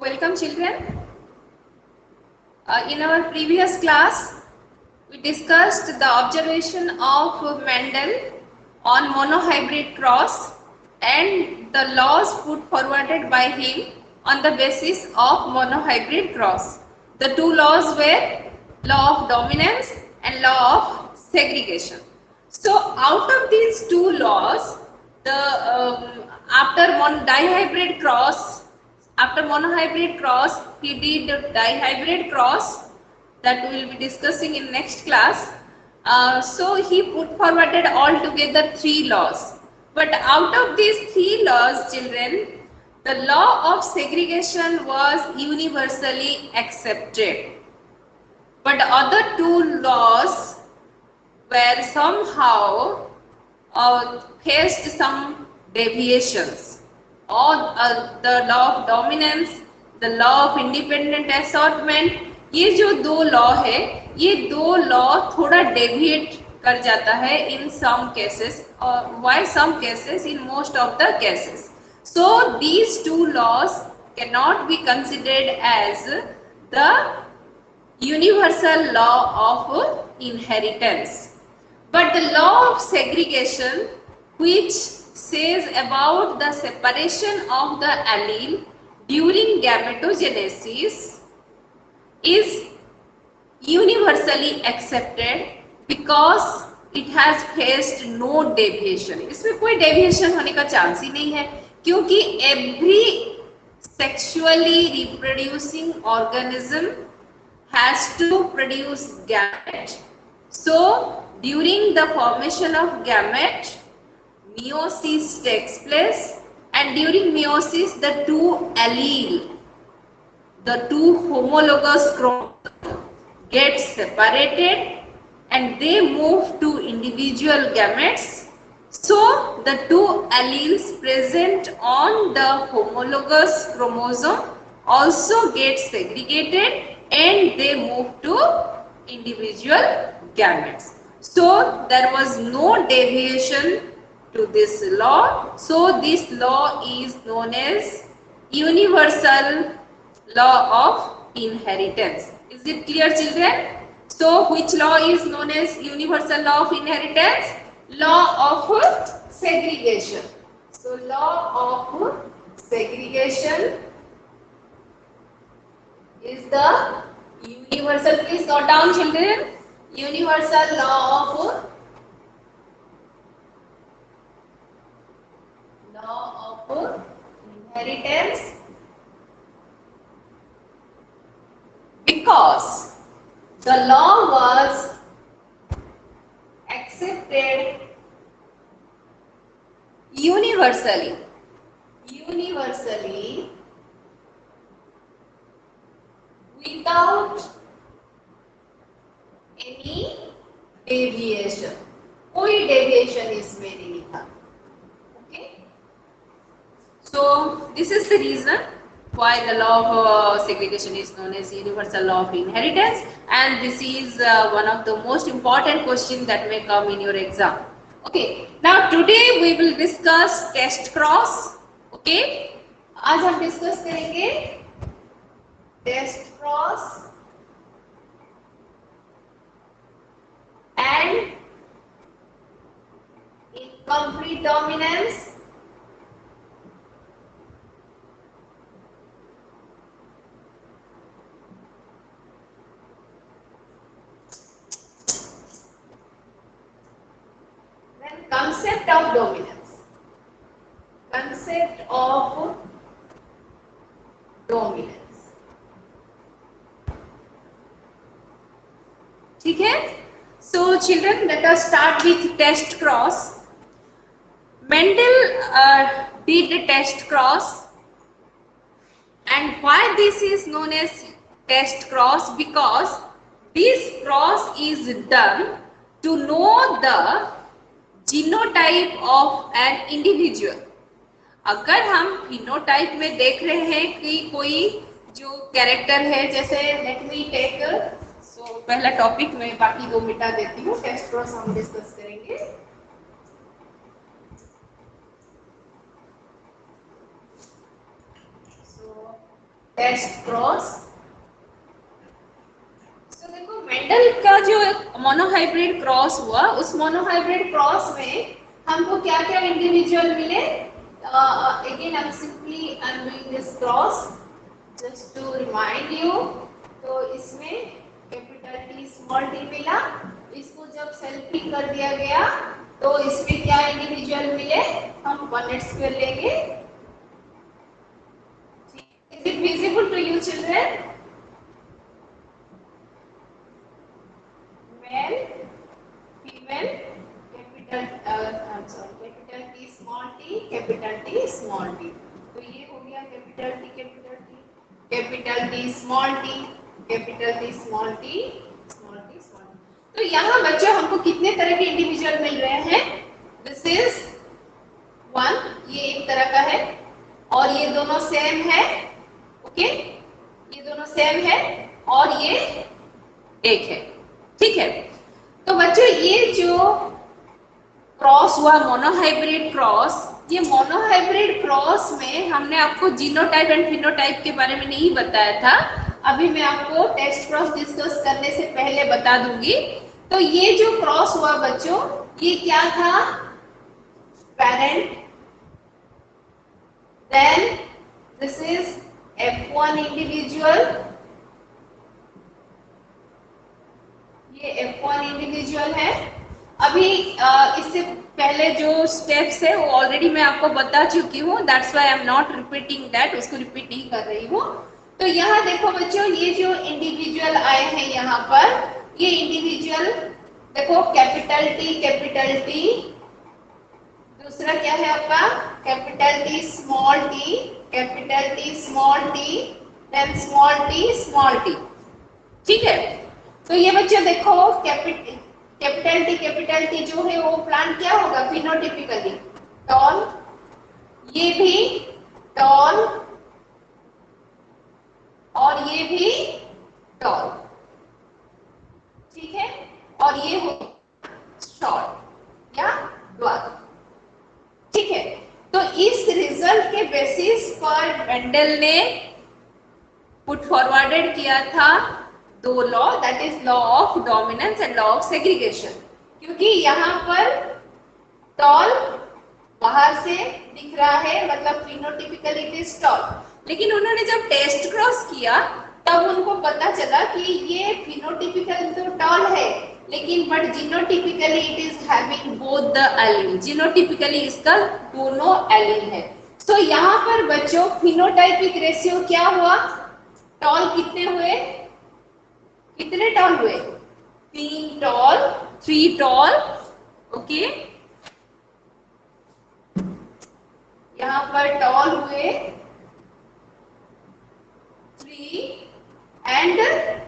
Welcome children. In our previous class, we discussed the observation of Mendel on monohybrid cross and the laws put forwarded by him on the basis of monohybrid cross. The two laws were law of dominance and law of segregation. So out of these two laws, the after dihybrid cross, after monohybrid cross, he did dihybrid cross that we will be discussing in next class. So he put forwarded altogether three laws. But out of these three laws, children, the law of segregation was universally accepted. But other two laws were somehow faced some deviations. Or the law of dominance, the law of independent assortment, ये जो दो law है, ये दो law थोड़ा deviate कर जाता है in some cases, or why some cases, in most of the cases. So these two laws cannot be considered as the universal law of inheritance. But the law of segregation, which says about the separation of the allele during gametogenesis, is universally accepted because it has faced no deviation. इसमें कोई deviation होने का chance ही नहीं है, क्योंकि every sexually reproducing organism has to produce gamete. So during the formation of gamete, meiosis takes place, and during meiosis the two allele, the two homologous chromosomes get separated and they move to individual gametes. So the two alleles present on the homologous chromosome also get segregated and they move to individual gametes. So there was no deviation to this law. So this law is known as universal law of inheritance. Is it clear, children? So which law is known as universal law of inheritance? Law of segregation. So law of segregation is the universal, please note down children, universal law of inheritance, because the law was accepted universally without any deviation. कोई deviation इसमें नहीं था. Okay. So this is the reason why the law of segregation is known as universal law of inheritance, and this is one of the most important questions that may come in your exam. Okay, now today we will discuss test cross. Okay, आज हम discuss करेंगे test cross and incomplete dominance. Concept of dominance. Concept of dominance. ठीक है? So children, let us start with test cross. Mendel did a test cross, and why this is known as test cross? Because this cross is done to know the genotype of an individual. अगर हम phenotype में देख रहे हैं कि कोई जो character है, जैसे लेट मी टेक, सो पहला टॉपिक में बाकी दो मिटा देती हूँ, टेस्ट क्रॉस हम डिस्कस करेंगे. सो टेस्ट क्रॉस। तो देखो मेंडल का जो मोनोहाइब्रिड क्रॉस हुआ, उस मोनोहाइब्रिड क्रॉस में हमको क्या क्या इंडिविजुअल मिले? Again I am simply I am doing this cross just to remind you. तो इसमें कैपिटल टी स्मॉल टी मिला। इसको जब सेल्फी कर दिया गया तो इसमें क्या इंडिविजुअल मिले? हम पनेट स्क्वायर लेंगे। Is it visible to you children? Male, female, capital capital T small T, capital T small T. तो ये हो गया capital T capital T, capital T small T, capital T small T, small T small T. तो यहाँ बच्चों हमको कितने तरह के इंडिविजुअल मिल रहे हैं? दिस इज वन, ये एक तरह का है और ये दोनों सेम है। ओके, ये दोनों सेम है और ये एक है। ठीक है, तो बच्चों ये जो क्रॉस हुआ मोनोहाइब्रिड क्रॉस, ये मोनोहाइब्रिड क्रॉस में हमने आपको जीनोटाइप एंड फिनोटाइप के बारे में नहीं बताया था। अभी मैं आपको टेस्ट क्रॉस डिस्कस करने से पहले बता दूंगी। तो ये जो क्रॉस हुआ बच्चों, ये क्या था? Parent, then this is F1 individual, ये F1 इंडिविजुअल है। अभी इससे पहले जो स्टेप्स है वो ऑलरेडी मैं आपको बता चुकी हूँ, that's why I am not repeating that, उसको रिपीट नहीं कर रही हूँ। तो यहाँ देखो बच्चों, ये जो इंडिविजुअल आए हैं यहाँ पर, ये इंडिविजुअल देखो कैपिटल टी, दूसरा क्या है आपका? Capital T small T, capital T small T, then small T. ठीक है, तो ये बच्चे देखो कैपिटल टी जो है वो प्लांट क्या होगा? फिनोटिपिकली टॉल, ये भी टॉल और ये भी टॉल। ठीक है, और ये हो शॉर्ट या ड्वार्फ। ठीक है, तो इस रिजल्ट के बेसिस पर मेंडल ने पुट फॉरवर्डेड किया था दो law, that is law of dominance and law of segregation. क्योंकि यहाँ पर टॉल बाहर से दिख रहा है, मतलब फिनोटिपिकली इट इज टॉल, लेकिन उन्होंने जब टेस्ट क्रॉस किया तब उनको पता चला कि ये फिनोटिपिकल तो टॉल है, लेकिन but genotypically it is having both the allele, genotypically इसका दोनों एलील है। तो यहाँ पर बच्चों फिनोटाइपिक रेशियो क्या हुआ? टॉल कितने हुए? कितने टॉल हुए? 3 टॉल, 3 टॉल। ओके, यहाँ पर टॉल हुए 3 एंड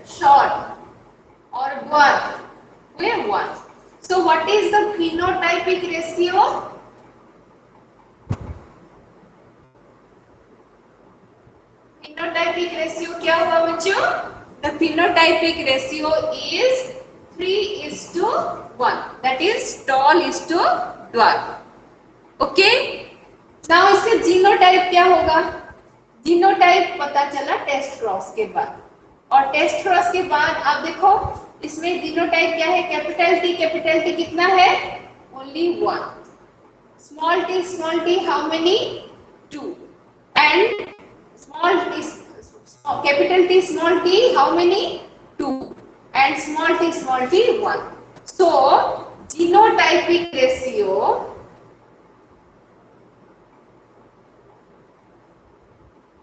शॉर्ट और ड्वार्फ हुए 1। So what is the phenotypic ratio? Phenotypic ratio क्या हुआ बच्चों? The phenotypic ratio is 3:1. That is tall is to dwarf. Okay? Now इसका जीनोटाइप क्या होगा? जीनोटाइप पता चला टेस्ट क्रॉस के बाद, और टेस्ट क्रॉस के बाद आप देखो इसमें जीनोटाइप क्या है? कैपिटल टी कितना है? Only 1। Small T how many? 2। And small T capital T small T how many? 2। And small T 1। So genotypic ratio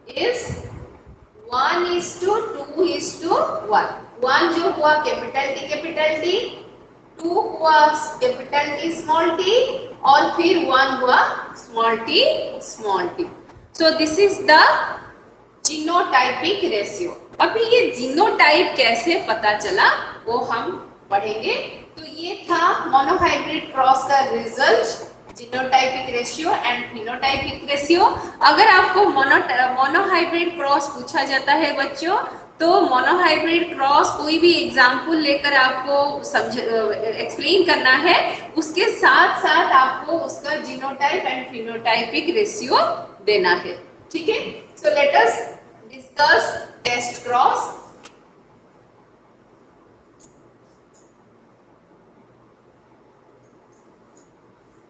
is 1:2:1। 1 जो हुआ कैपिटल टी, 2 हुआ कैपिटल टी स्मॉल टी, और फिर 1 हुआ small T. So this is the genotypic ratio. अभी ये genotype कैसे पता चला वो हम पढ़ेंगे। तो ये था मोनोहाइब्रिड क्रॉस का result, genotypic ratio and phenotypic ratio. अगर आपको मोनोहाइब्रिड क्रॉस पूछा जाता है बच्चों, तो मोनोहाइब्रिड क्रॉस कोई भी एग्जाम्पल लेकर आपको एक्सप्लेन करना है, उसके साथ साथ आपको उसका जीनोटाइप एंड फिनोटाइपिक रेशियो देना है। ठीक है, so let us discuss test cross.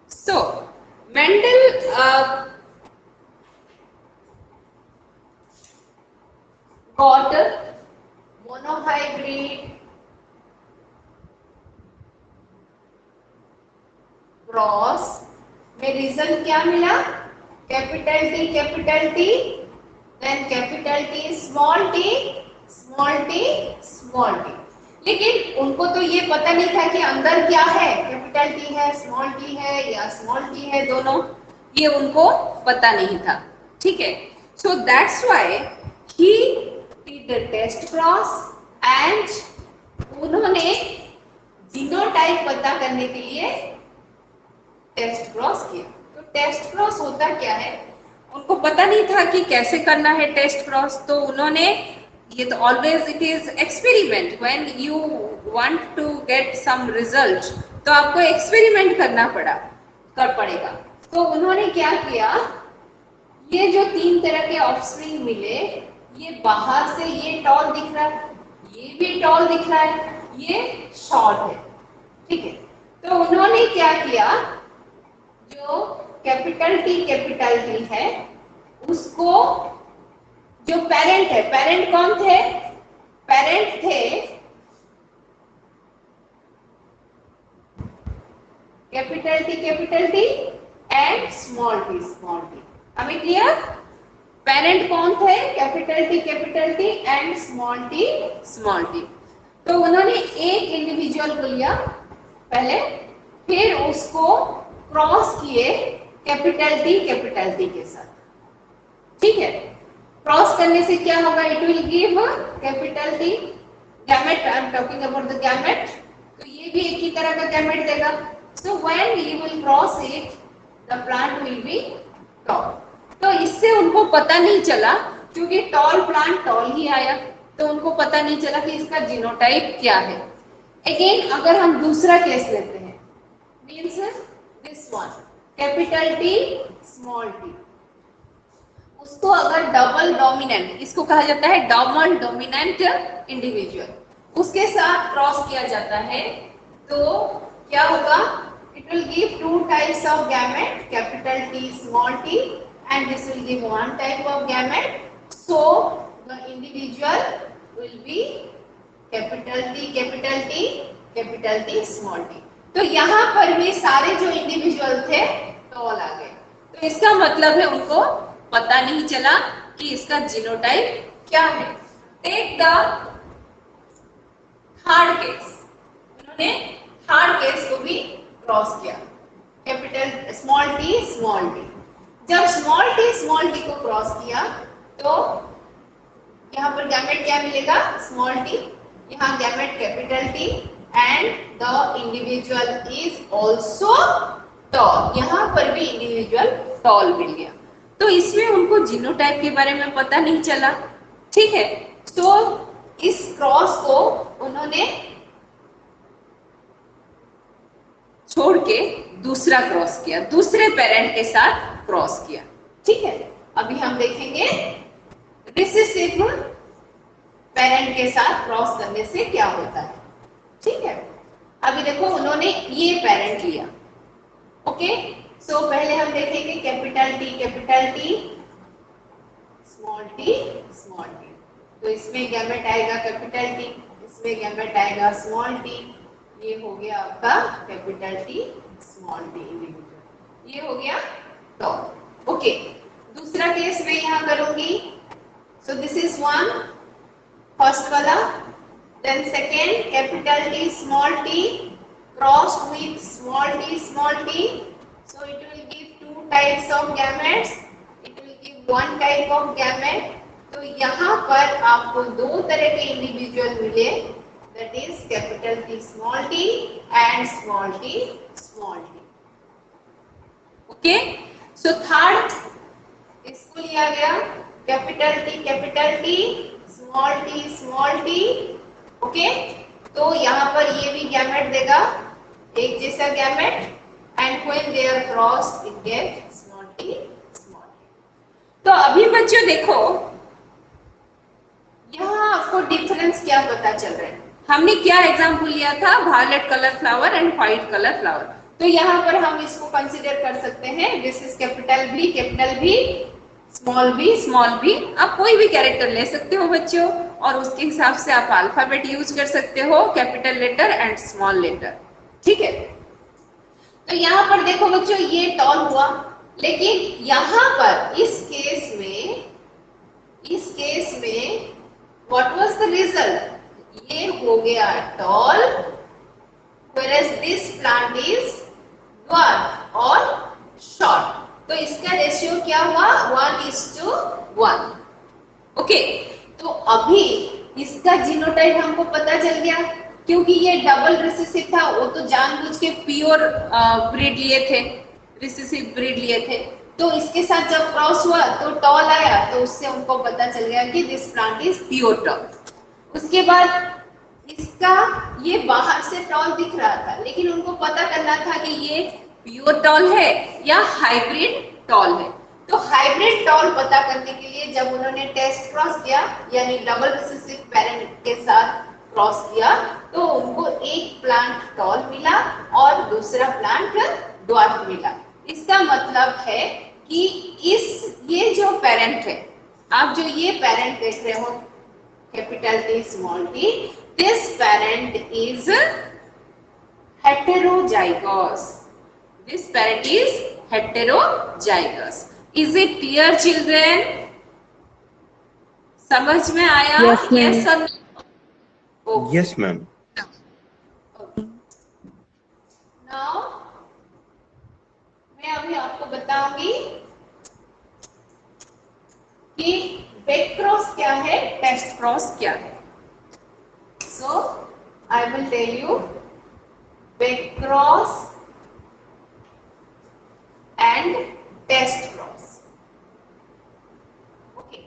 So Mendel got monohybrid cross में रिजल्ट क्या मिला? Capital T then capital T small T small T small T. लेकिन उनको तो ये पता नहीं था कि अंदर क्या है, कैपिटल टी है स्मॉल टी है या स्मॉल टी है, दोनों ये उनको पता नहीं था। ठीक है, so that's why he did the test cross and उन्होंने जीनोटाइप पता करने के लिए टेस्ट क्रॉस किया। तो टेस्ट क्रॉस होता क्या है, उनको पता नहीं था कि कैसे करना है टेस्ट क्रॉस। तो उन्होंने ये तो always it is experiment, when you want to get some result तो आपको एक्सपेरिमेंट करना पड़ेगा। तो उन्होंने क्या किया, ये जो 3 तरह के ऑफस्प्रिंग मिले, ये बाहर से ये टॉल दिख रहा है, ये भी टॉल दिख रहा है, ये शॉर्ट है। ठीक है, तो उन्होंने क्या किया, जो कैपिटल टी है उसको, जो पेरेंट है, पेरेंट कौन थे? पेरेंट थे capital T and small T. अभी क्लियर? पेरेंट कौन थे? Capital T and small T. तो उन्होंने एक इंडिविजुअल को लिया पहले, फिर उसको क्रॉस किए कैपिटल टी के साथ। ठीक है, क्रॉस करने से क्या होगा, it will give capital T gamete, I am talking about the gamete. तो ये भी एक ही तरह का गैमेट देगा। So when you will cross it the plant will be toll. तो इससे उनको पता नहीं चला, क्योंकि टॉल प्लांट टॉल ही आया, तो उनको पता नहीं चला कि इसका जीनोटाइप क्या है। अगेन अगर हम दूसरा केस लेते हैं, means this one capital T small T, उसको अगर डबल डोमिनेंट, इसको कहा जाता है डबल डोमिनेंट इंडिविजुअल, उसके साथ क्रॉस किया जाता है, तो क्या होगा, it will give 2 types of gamete, capital T small T, and this will give 1 type of gamete. So the individual will be capital T small T. तो यहाँ पर भी सारे जो इंडिविजुअल थे टॉल आ गए। तो इसका मतलब है उनको पता नहीं चला कि इसका जीनोटाइप क्या है। टेक द थर्ड केस, उन्होंने थर्ड केस को भी क्रॉस किया, कैपिटल स्मॉल टी। जब स्मॉल टी को क्रॉस किया तो यहाँ पर गैमेट क्या मिलेगा, स्मॉल टी, यहाँ gamete capital T, and the individual is also tall, यहाँ पर भी इंडिविजुअल टॉल मिल गया। तो इसमें उनको जीनोटाइप के बारे में पता नहीं चला। ठीक है, तो इस क्रॉस को उन्होंने छोड़ के दूसरा क्रॉस किया, दूसरे पेरेंट के साथ क्रॉस किया। ठीक है, अभी हम देखेंगे रिसेसिव पेरेंट के साथ क्रॉस करने से क्या होता है। ठीक है, अभी देखो उन्होंने ये पेरेंट लिया। ओके, सो पहले हम देखेंगे कैपिटल टी स्मॉल टी। तो इसमें गैमेट आएगा कैपिटल टी, इसमें गैमेट आएगा स्मॉल टी। ये हो गया आपका capital T small T individual, ये हो गया टॉल। ओके, दूसरा केस मैं यहाँ करूंगी। So this is one, first वाला, then second capital T small T crossed with small t, so it will give 2 types of gametes, it will give 1 type of gamete। तो यहाँ पर आपको 2 तरह के इंडिविजुअल मिले, that is capital T small t and small t। Okay, so third इसको लिया गया कैपिटल टी स्मॉल टी। ओके, तो यहाँ पर ये भी गैमेट देगा, एक जैसा gamete, and when they are crossed it get small T. तो अभी बच्चों देखो, डिफरेंस क्या पता चल रहा है? हमने क्या एग्जाम्पल लिया था? Violet colour flower and white colour flower. तो यहाँ पर हम इसको कंसिडर कर सकते हैं, दिस इज कैपिटल भी, स्मॉल भी। आप कोई भी कैरेक्टर ले सकते हो बच्चों, और उसके हिसाब से आप अल्फाबेट यूज कर सकते हो, capital letter and small letter. ठीक है, तो यहाँ पर देखो बच्चों ये टॉल हुआ, लेकिन यहाँ पर इस केस में व्हाट वाज द रिजल्ट? ये हो गया toll, whereas this plant is dwarf और short। तो इसका रेशियो क्या हुआ? 1:1। ओके, तो अभी इसका जीनोटाइप हमको पता चल गया, क्योंकि ये डबल रिसेसिव था, वो तो जानबूझ के प्योर ब्रीड लिए थे, रिसेसिव ब्रीड लिए थे। तो इसके साथ जब क्रॉस हुआ तो टॉल आया, तो उससे उनको पता चल गया कि this plant is pure tall. उसके बाद इसका ये बाहर से टॉल दिख रहा था, लेकिन उनको पता करना था कि ये प्योर टॉल है या हाइब्रिड टॉल है। तो हाइब्रिड टॉल पता करने के लिए जब उन्होंने टेस्ट क्रॉस किया, यानी डबल रिसेसिव पेरेंट के साथ क्रॉस किया, तो उनको एक प्लांट टॉल मिला और दूसरा प्लांट ड्वार्फ मिला। इसका मतलब है कि ये जो पेरेंट है, आप जो ये पेरेंट देख रहे हो capital T small t, this parent is heterozygous. This parent is heterozygous. Is it clear children? समझ में आया? Yes, ma'am. Yes or no? Okay. Yes, ma'am. Okay. Now मैं अभी आपको बताऊंगी कि बैक क्रॉस क्या है, टेस्ट क्रॉस क्या है। So I will tell you back cross and test cross. Okay.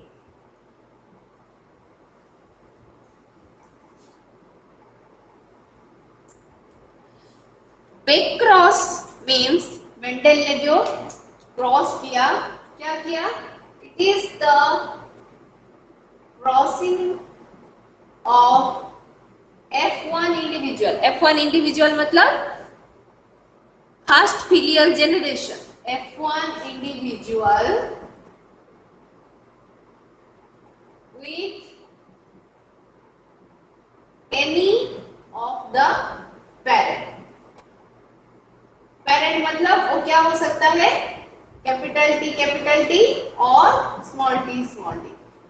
Back cross means Mendel ने जो क्रॉस किया, क्या किया? It is the crossing of F1 individual। F1 individual मतलब first filial generation. F1 individual with any of the parent। Parent मतलब वो क्या हो सकता है? कैपिटल T और स्मॉल t।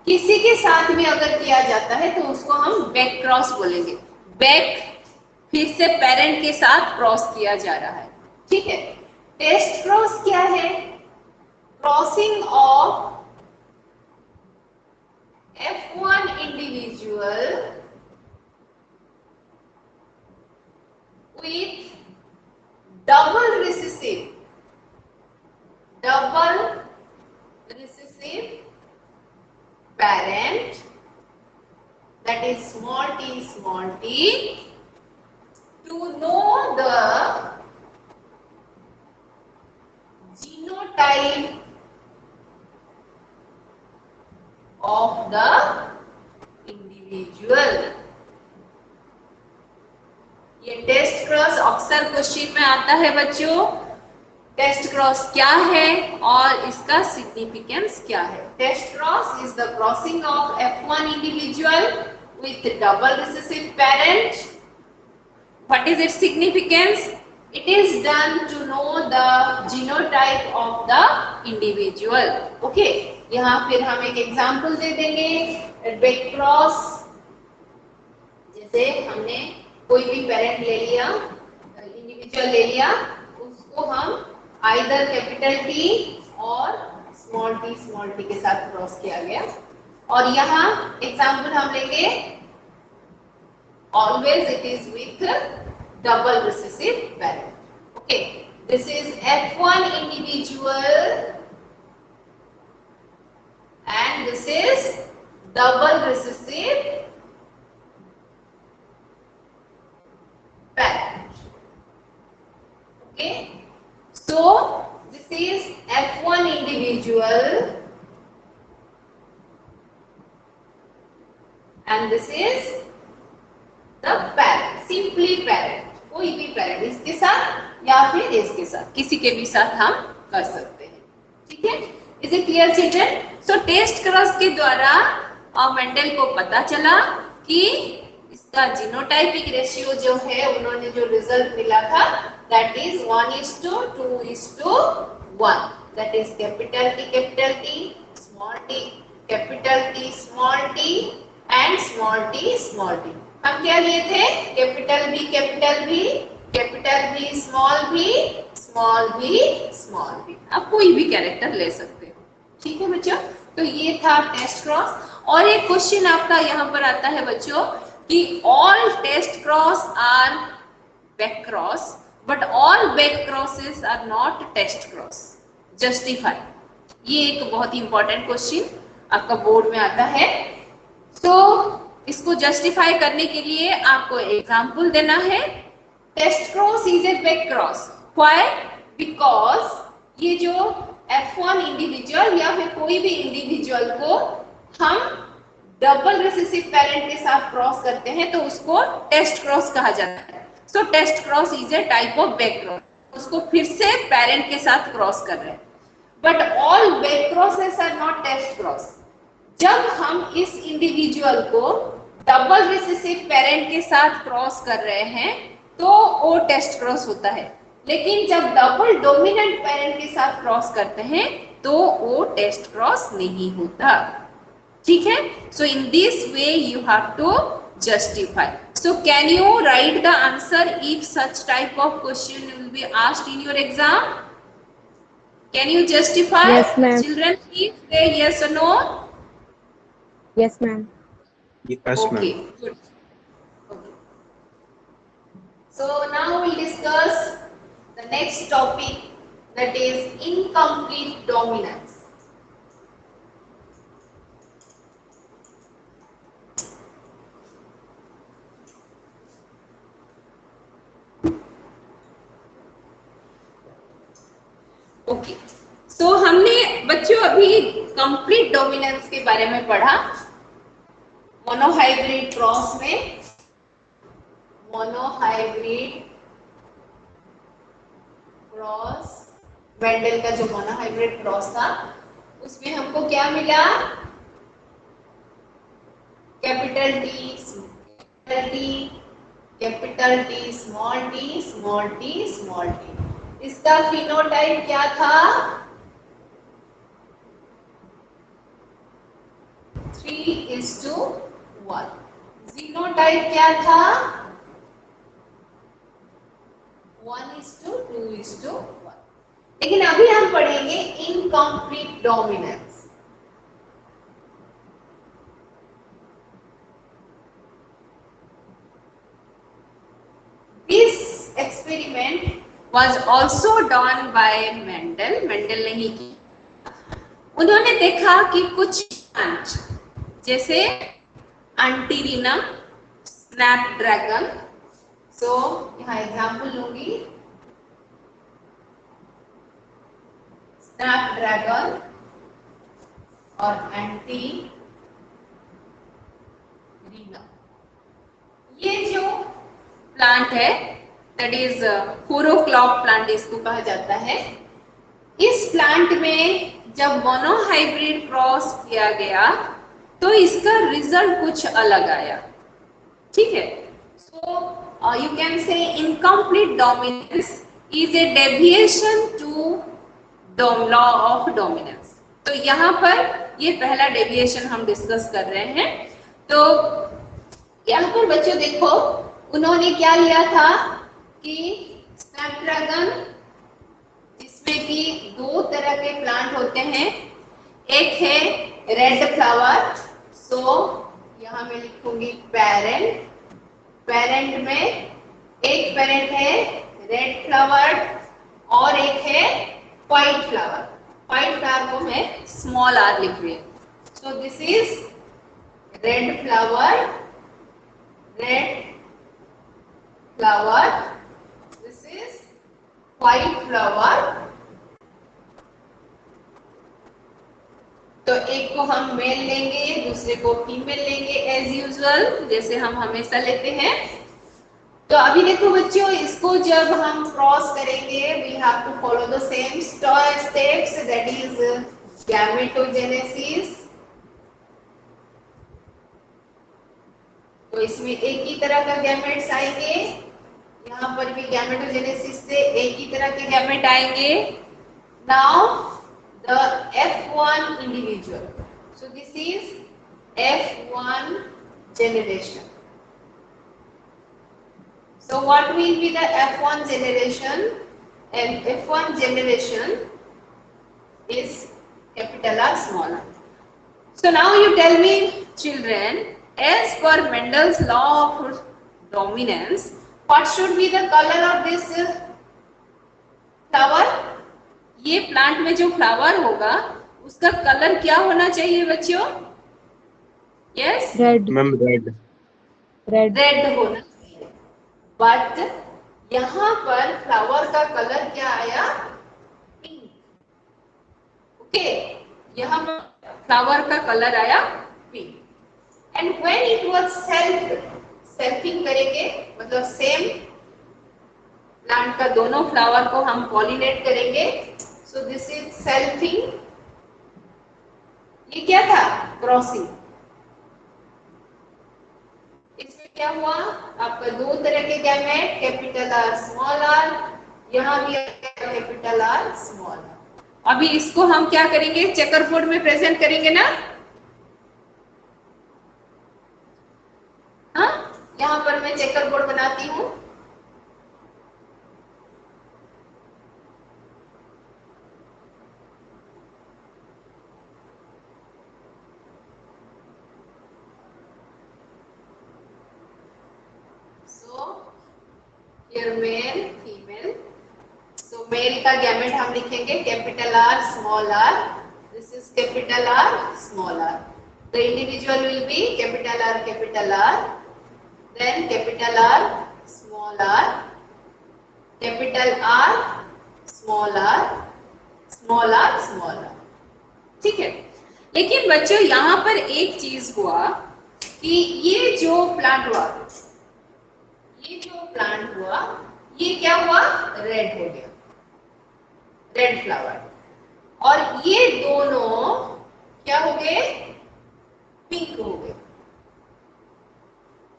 किसी के साथ में अगर किया जाता है तो उसको हम बैक क्रॉस बोलेंगे। बैक फिर से पेरेंट के साथ क्रॉस किया जा रहा है, ठीक है। टेस्ट क्रॉस क्या है? Crossing of F1 individual with double recessive parent, that is small t, to know the genotype of the individual। ये टेस्ट क्रॉस अक्सर क्वेश्चन में आता है बच्चों। टेस्ट क्रॉस क्या है और इसका सिग्निफिकेंस क्या है? Test cross is the crossing of F1 individual with double recessive parent. What is its significance? It is done to know the genotype of the individual। Okay, यहाँ फिर हम एक एग्जांपल दे देंगे। बैक क्रॉस, जैसे हमने कोई भी पेरेंट ले लिया, इंडिविजुअल ले लिया, उसको हम आइदर कैपिटल T और स्मॉल t के साथ क्रॉस किया गया। और यहाँ एग्जांपल हम लेंगे, always it is with double recessive parent। Okay, this is F1 individual and this is double recessive parent। Okay, so this is F1 individual and this is the parent, simply parent, कोई भी parent इसके साथ या फिर इसके साथ, किसी के भी साथ हम कर सकते हैं, ठीक है। Is it clear children? So test cross के द्वारा मेंडल को पता चला कि इसका जीनोटाइपिक रेशियो जो है, उन्होंने जो रिजल्ट मिला था, that is 1:2:1, that is capital T, small t, capital T, small t and small t। हम क्या लिए थे? Capital B, capital B, capital B, small b, small b, small b। आप कोई भी कैरेक्टर ले सकते हो, ठीक है बच्चों। तो ये था टेस्ट क्रॉस। और एक क्वेश्चन आपका यहाँ पर आता है बच्चों कि all test cross are back cross but all back crosses are not test cross, justify. ये एक बहुत ही इंपॉर्टेंट क्वेश्चन आपका बोर्ड में आता है। तो इसको जस्टिफाई करने के लिए आपको एग्जाम्पल देना है। Test cross is a back cross, why? Because ये जो F1 इंडिविजुअल या फिर कोई भी इंडिविजुअल को हम डबल रिसेसिव पेरेंट के साथ क्रॉस करते हैं तो उसको टेस्ट क्रॉस कहा जाता है। So test cross is a type of back cross, उसको फिर से पेरेंट के साथ क्रॉस कर रहे हैं। But all back crosses are not test cross. जब हम इस इंडिविजुअल को डबल रिसेसिव पेरेंट के साथ क्रॉस कर रहे हैं तो वो टेस्ट क्रॉस होता है, लेकिन जब डबल डोमिनेंट पेरेंट के साथ क्रॉस करते हैं तो वो टेस्ट क्रॉस नहीं होता, ठीक है। So in this way you have to justify. So can you write the answer if such type of question will be asked in your exam? Can you justify? Yes, ma'am. Children, please say yes or no. Yes, ma'am. Yes, Okay, ma'am. good. Okay. So now we'll discuss the next topic, that is incomplete dominance. Okay, so हमने बच्चों अभी complete dominance के बारे में पढ़ा। Monohybrid cross में, monohybrid cross, Mendel का जो मोनोहाइब्रिड क्रॉस था उसमें हमको क्या मिला? Capital T, capital T, small T, small T, small T. इसका फिनोटाइप क्या था? 3:1। जीनोटाइप क्या था? 1:2:1। लेकिन अभी हम पढ़ेंगे incomplete dominance. This experiment was also done by Mendel. Mendel ने ही की। उन्होंने देखा कि कुछ प्लांट जैसे एंटीरिनम, स्नैपड्रैगन, सो यहाँ एग्जांपल लूंगी, स्नैपड्रैगन और एंटीरिनम, ये जो प्लांट है दैट इज फोरोक्लॉक प्लांट इसको कहा जाता है। इस प्लांट में जब मोनोहाइब्रिड क्रॉस किया गया तो इसका रिजल्ट कुछ अलग आया, ठीक है। So you can say incomplete dominance is a deviation to law of dominance. तो यहाँ पर ये पहला डेविएशन हम डिस्कस कर रहे हैं। तो यहाँ पर बच्चों देखो, उन्होंने क्या लिया था कि स्नैपड्रैगन, जिसमें कि दो तरह के प्लांट होते हैं, एक है रेड फ्लावर, सो यहाँ मैं लिखूंगी पेरेंट, पेरेंट में एक पेरेंट है रेड फ्लावर और एक है व्हाइट फ्लावर। व्हाइट फ्लावर को मैं स्मॉल r लिख रही हूँ। सो this is red flower, red flower, this is white flower, तो एक को हम मेल लेंगे, दूसरे को फीमेल लेंगे एज यूजुअल, जैसे हम हमेशा लेते हैं। तो अभी देखो बच्चों, इसको जब हम क्रॉस करेंगे we have to follow the same steps, that is gametogenesis. तो इसमें एक ही तरह का गैमेट्स आएंगे, यहाँ पर भी गैमेटोजेनेसिस से एक ही तरह के गैमेट आएंगे। Now the F1 individual, so this is F1 generation. So what will be the F1 generation? And F1 generation is capital R, small r. So now you tell me children, as per Mendel's law of dominance, what should be the color of this flower? ये plant में जो flower होगा उसका colour क्या होना चाहिए बच्चों? Yes, red ma'am red. Red red होना चाहिए। बट यहाँ पर फ्लावर का कलर क्या आया? पिंक। ओके, यहाँ पर फ्लावर का कलर आया pink. And when it was selfing करेंगे, मतलब सेम प्लांट का दोनों फ्लावर को हम पॉलिनेट करेंगे, सो दिस इज सेल्फिंग। ये क्या था? क्रॉसिंग। इसमें क्या हुआ? आपका दो तरह के gamete, capital R small R, यहाँ भी कैपिटल आर स्मॉल आर। अभी इसको हम क्या करेंगे? चेकर बोर्ड में प्रेजेंट करेंगे ना? हाँ, यहाँ पर मैं चेकर बोर्ड बनाती हूँ। Here male, female. So male का गैमेट हम लिखेंगे capital R, small r. This is capital R, small r. The individual will be capital R, then capital R, small r, capital R, small r, small r, small r. ठीक है। लेकिन बच्चों यहाँ पर एक चीज हुआ कि ये जो प्लांट हुआ, ये क्या हुआ? रेड हो गया, रेड फ्लावर। और ये दोनों क्या हो गए? पिंक हो गए।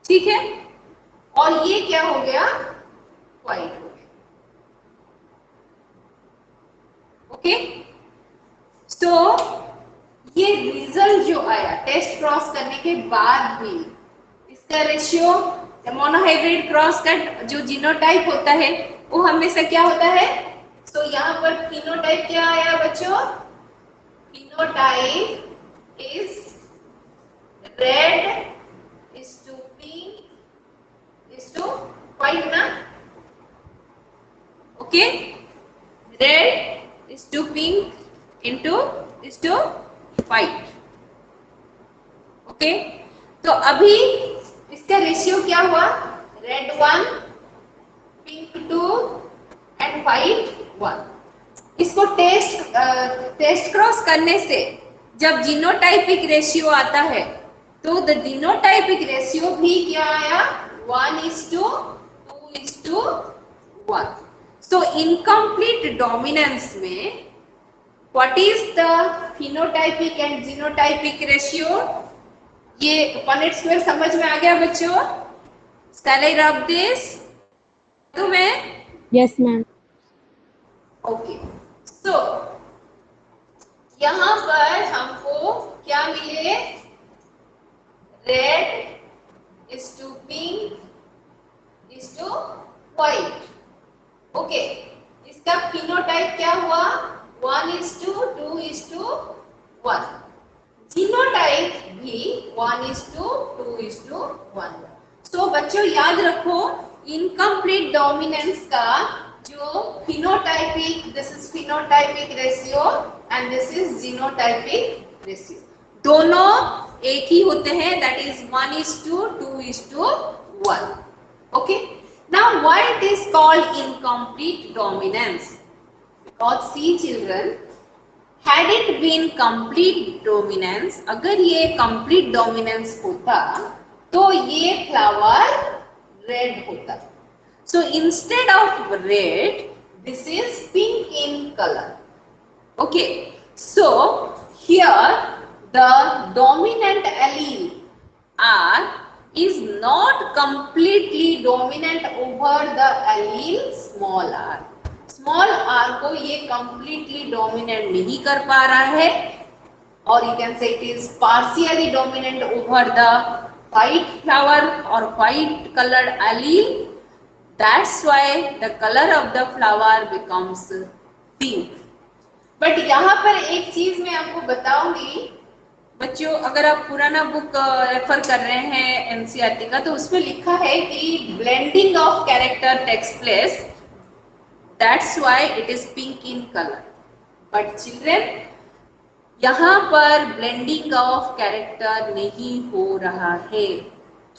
ठीक है। और ये क्या हो गया? व्हाइट हो गया। ओके, तो ये रिजल्ट जो आया टेस्ट क्रॉस करने के बाद भी, इसका रेशियो मोनोहाइब्रिड क्रॉस का जो जीनोटाइप होता है वो हमेशा क्या होता है? तो यहाँ पर फिनोटाइप क्या आया बच्चों? Phenotype is red is to pink is to white ना? Okay, red is to pink is to white. Okay, तो अभी इसका रेशियो क्या हुआ? Red 1, pink 2 and white 1। इसको टेस्ट क्रॉस करने से जब जीनोटाइपिक रेशियो आता है तो द जीनोटाइपिक रेशियो भी क्या आया? 1:2:1। सो इनकम्प्लीट डोमिनेंस में what is the phenotypic and genotypic ratio? ये पनेट स्क्वायर समझ में आ गया बच्चों? Shall I rub this? तो मैं? Yes ma'am. ओके, सो यहाँ पर हमको क्या मिले? Red is to pink is to white. Okay, इसका फिनोटाइप क्या हुआ? 1:2:1। जीनोटाइप भी 1:2:1। सो बच्चों याद रखो, इनकम्प्लीट डोमिनेंस का जो phenotypic, this is phenotypic ratio and this is genotypic ratio, दोनों एक ही होते हैं, that is 1:2:1। Okay, now why it is called incomplete dominance? Because see children, Had it been complete dominance, अगर ये complete dominance होता तो ये flower red होता. So instead of red, this is pink in color. Okay, so here the dominant allele R is not completely dominant over the allele small r. Small r को ये completely dominant नहीं कर पा रहा है, और you can say it is partially dominant over the white flower or white colored allele. That's why the color of the flower becomes pink. But यहाँ पर एक चीज मैं आपको बताऊंगी बच्चों, अगर आप पुराना बुक रेफर कर रहे हैं एनसीईआरटी का, तो उसमें लिखा है कि blending of character takes place, that's why it is pink in colour. But children, यहाँ पर ब्लेंडिंग ऑफ कैरेक्टर नहीं हो रहा है,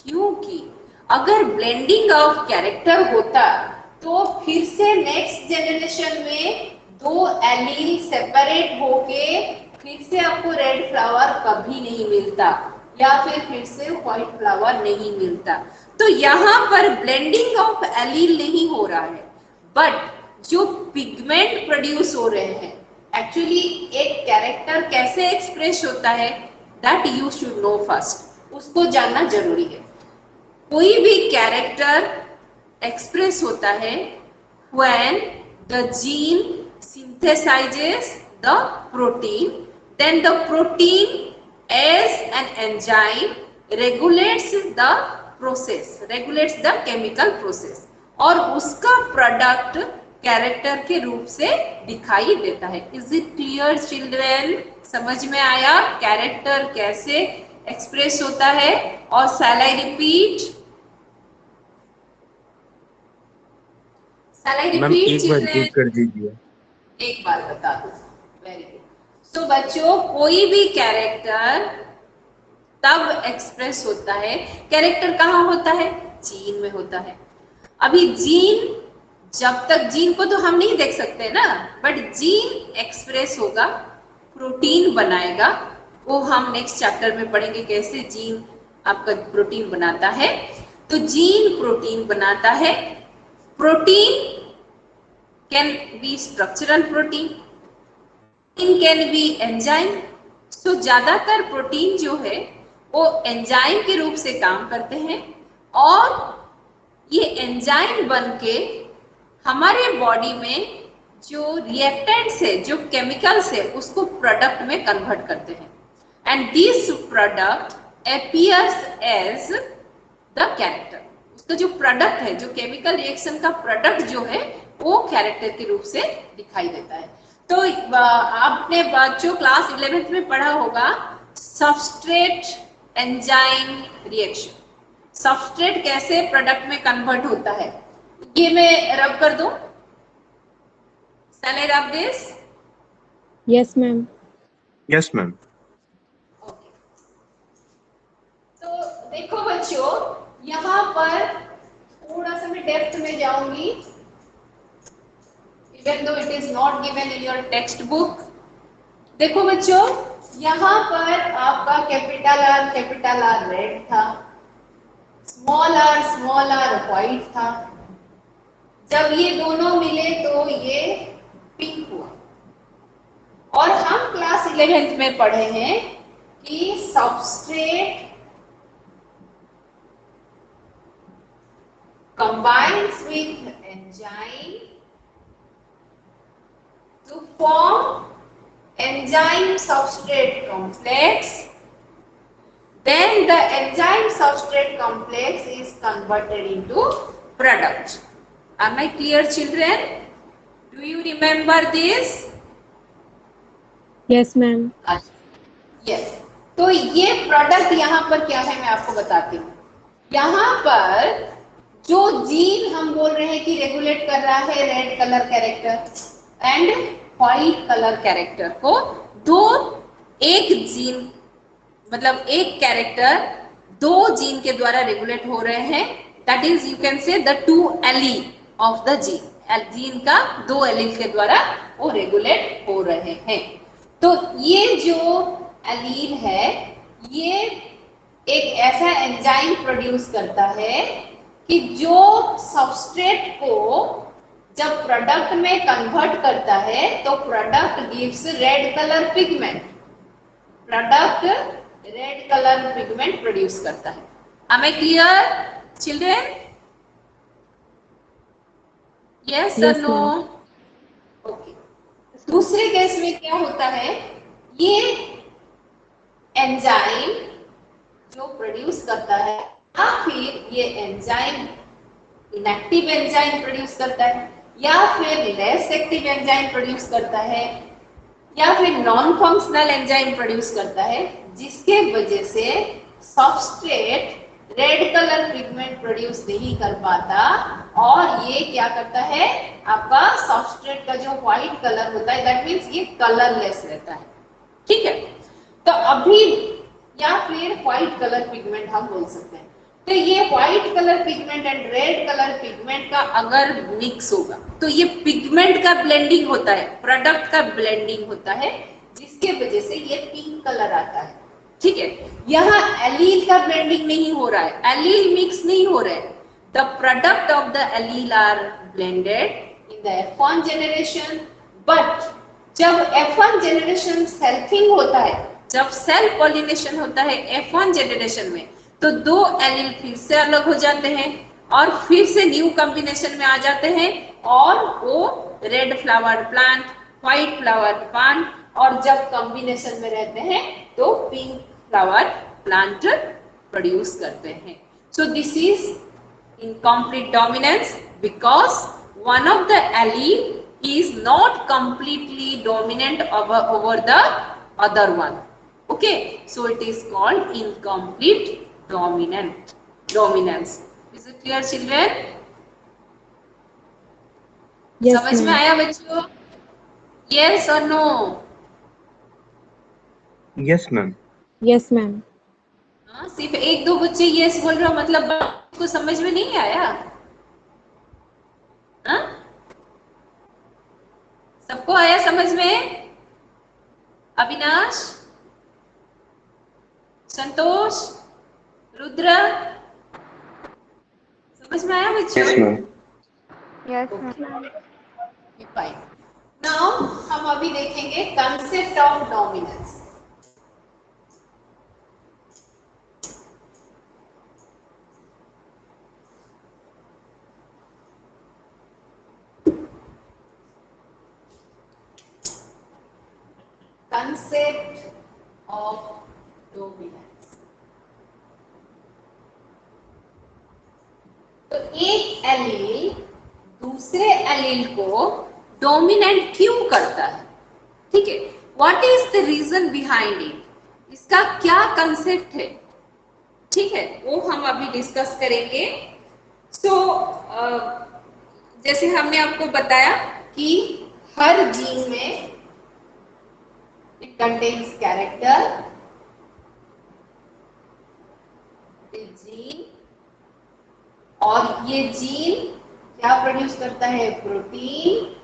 क्योंकि अगर ब्लेंडिंग ऑफ कैरेक्टर होता तो फिर से नेक्स्ट जनरेशन में दो एलील सेपरेट होके फिर से आपको रेड फ्लावर कभी नहीं मिलता, या फिर से व्हाइट फ्लावर नहीं मिलता. तो यहाँ पर ब्लेंडिंग ऑफ एलील नहीं हो रहा है, बट जो पिगमेंट प्रोड्यूस हो रहे हैं, एक्चुअली एक कैरेक्टर कैसे एक्सप्रेस होता है, that you should know first, उसको जानना जरूरी है. कोई भी कैरेक्टर एक्सप्रेस होता है when the gene synthesizes the protein, then the protein as an enzyme regulates the process, regulates the chemical process, और उसका प्रोडक्ट कैरेक्टर के रूप से दिखाई देता है. Is it clear children? समझ में आया कैरेक्टर कैसे एक्सप्रेस होता है? और शैल I repeat? Shell I repeat? एक बार रिपीट कर दीजिए. एक बार बता दो. Very good. सो बच्चों, कोई भी कैरेक्टर तब एक्सप्रेस होता है, कैरेक्टर कहाँ होता है? जीन में होता है. अभी जीन, जब तक जीन को तो हम नहीं देख सकते ना, बट जीन एक्सप्रेस होगा, प्रोटीन बनाएगा, वो हम नेक्स्ट चैप्टर में पढ़ेंगे कैसे जीन आपका प्रोटीन बनाता है. तो जीन प्रोटीन बनाता है. Protein can be structural protein, can be enzyme. So ज्यादातर प्रोटीन जो है वो एंजाइम के रूप से काम करते हैं, और ये एंजाइम बनके हमारे बॉडी में जो रिएक्टेंट्स है, जो केमिकल्स है, उसको प्रोडक्ट में कन्वर्ट करते हैं. And this product appears as the character. उसका जो प्रोडक्ट है, जो केमिकल रिएक्शन का प्रोडक्ट जो है, वो कैरेक्टर के रूप से दिखाई देता है. तो आपने बच्चों क्लास 11th में पढ़ा होगा सबस्ट्रेट एंजाइम रिएक्शन. सबस्ट्रेट कैसे प्रोडक्ट में कन्वर्ट होता है, ये मैं रब कर दूं? Shall I rub this? Yes, ma'am. Yes ma'am. Okay. तो देखो बच्चों, यहाँ पर थोड़ा सा मैं डेप्थ में जाऊंगी, even though it is not given in your textbook. देखो बच्चों, यहाँ पर आपका कैपिटल आर रेड था, स्मॉल आर व्हाइट था. जब ये दोनों मिले तो ये पिंक हुआ. और हम क्लास 11th में पढ़े हैं कि substrate combines with enzyme to form enzyme substrate complex. Then the enzyme substrate complex is converted into product. Am I clear, children? Do you remember this? Yes, ma'am. Yes. तो ये product यहाँ पर क्या है मैं आपको बताती हूँ. यहाँ पर जो जीन हम बोल रहे हैं कि रेगुलेट कर रहा है red colour character and white colour character को, एक जीन मतलब एक कैरेक्टर दो जीन के द्वारा रेगुलेट हो रहे हैं. दैट इज यू कैन से the 2 allele of the gene. Gene का 2 एलील के द्वारा वो रेगुलेट हो रहे हैं. तो ये जो एलील है ये एक ऐसा एंजाइम प्रोड्यूस करता है कि जो सबस्ट्रेट को जब प्रोडक्ट में कन्वर्ट करता है तो product gives red colour pigment, product red colour pigment produce करता है। Am I clear, children? Yes or Yes, no? ma'am. Okay. दूसरे केस में क्या होता है, ये एंजाइम जो प्रोड्यूस करता है या फिर ये एंजाइम इनएक्टिव एंजाइम प्रोड्यूस करता है या फिर लेस एक्टिव एंजाइम प्रोड्यूस करता है या फिर नॉन फंक्शनल एंजाइम प्रोड्यूस करता है, जिसके वजह से substrate red colour pigment produce नहीं कर पाता और ये क्या करता है, आपका सबस्ट्रेट का जो व्हाइट कलर होता है दैट मींस ये कलरलेस रहता है। ठीक है, तो अभी या फिर व्हाइट कलर पिगमेंट हम बोल सकते हैं। तो ये white colour pigment and red colour pigment का अगर मिक्स होगा तो ये पिगमेंट का ब्लेंडिंग होता है, प्रोडक्ट का ब्लेंडिंग होता है, जिसके वजह से ये पिंक कलर आता है। ठीक है, यहाँ एलील का ब्लेंडिंग नहीं हो रहा है, एलील मिक्स नहीं हो रहा है। The product of the allele are blended in the F1 generation, but जब F1 जनरेशन सेल्फिंग होता है, जब सेल्फ पॉलिनेशन होता है F1 जनरेशन में, तो दो एलील फिर से अलग हो जाते हैं और फिर से न्यू कॉम्बिनेशन में आ जाते हैं और वो red flower plant, white flower plant और जब कॉम्बिनेशन में रहते हैं तो पिंक फ्लावर प्लांट प्रोड्यूस करते हैं। सो this is incomplete dominance because one of the allele is not completely dominant over the other one. Okay, so it is called incomplete dominance. Is it clear, children? Yes, समझ में ma'am. आया बच्चों? Yes or no? Yes, ma'am. Yes, ma'am. हाँ, सिर्फ एक दो बच्चे yes बोल रहे हो मतलब को समझ में नहीं आया? हाँ, सबको आया समझ में? अविनाश, संतोष, रुद्र, समझ में आया बच्चों? Yes, ma'am. Yes, Okay. ma'am. Fine. Now हम अभी देखेंगे concept of dominance. Concept of dominance. तो एक एलील दूसरे एलील को डोमिनेंट क्यों करता है? ठीक है, what is the reason behind it, इसका क्या कंसेप्ट है? ठीक है, वो हम अभी डिस्कस करेंगे। सो जैसे हमने आपको बताया कि हर जीन में इट कंटेन्स कैरेक्टर, जीन, और ये जीन क्या प्रोड्यूस करता है? Protein.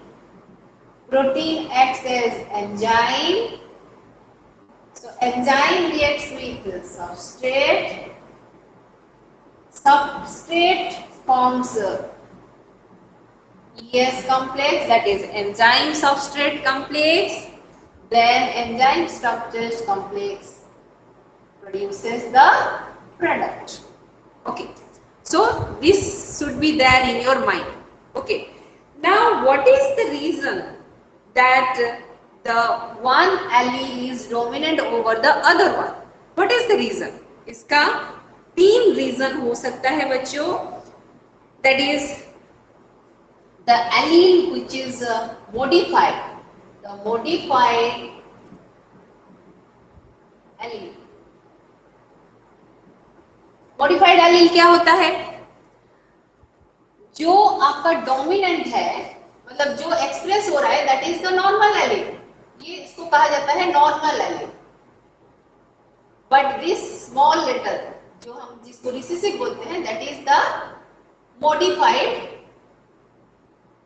Protein acts as enzyme, so enzyme reacts with substrate, substrate forms ES complex, that is enzyme substrate complex, then enzyme structures complex produces the product. Okay, so this should be there in your mind. Okay, now what is the reason that the one allele is dominant over the other one? What is the reason? इसका तीन reason हो सकता है बच्चों। that is the allele which is modified, the modified allele. modified allele क्या होता है? जो आपका डोमिनेंट है, मतलब जो एक्सप्रेस हो रहा है, that is the normal allele, ये इसको कहा जाता है normal allele. But this small letter जो हम जिसको रिसेसिव बोलते हैं, that is the modified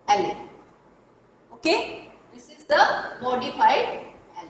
allele. Okay, this is the modified allele.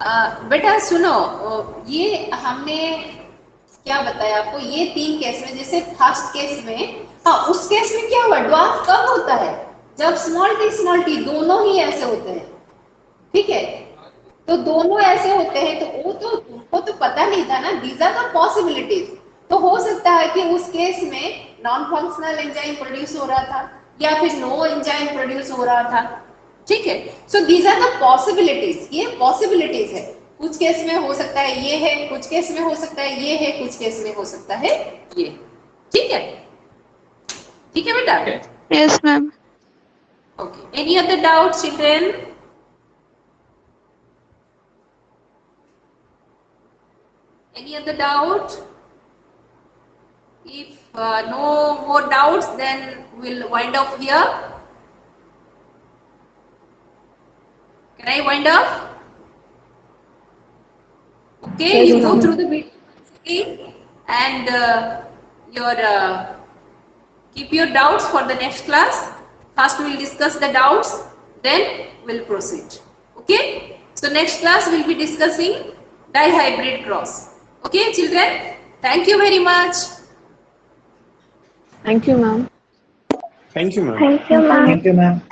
बेटा सुनो, ये हमने क्या बताया आपको, ये 3 केस में, जैसे फर्स्ट केस में, हाँ उस केस में क्या हुआ, ड्वार्फ कब होता है, जब स्मॉल टी दोनों ही ऐसे होते हैं, ठीक है, तो दोनों ऐसे होते हैं, तो वो तो तुमको तो पता नहीं था ना, दीज आर द पॉसिबिलिटीज। तो हो सकता है कि उस केस में नॉन फंक्शनल एंजाइम प्रोड्यूस हो रहा था या फिर नो एंजाइम प्रोड्यूस हो रहा था, ठीक है। So these are the possibilities, ये पॉसिबिलिटीज है, कुछ केस में हो सकता है ये है, कुछ केस में हो सकता है ये है, कुछ केस में हो सकता है ये, ठीक है, ठीक है बेटा। Yes, ma'am. Okay, any other doubt children? Any other doubt? If no more doubts, then we'll wind up here. Can I wind up? Okay, Yes, you go ma'am. through the video and your keep your doubts for the next class. First we'll discuss the doubts, then we'll proceed. Okay? So next class we'll be discussing dihybrid cross. Okay, children? Thank you very much. Thank you, ma'am. Thank you, ma'am. Thank you, ma'am. Thank you, ma'am.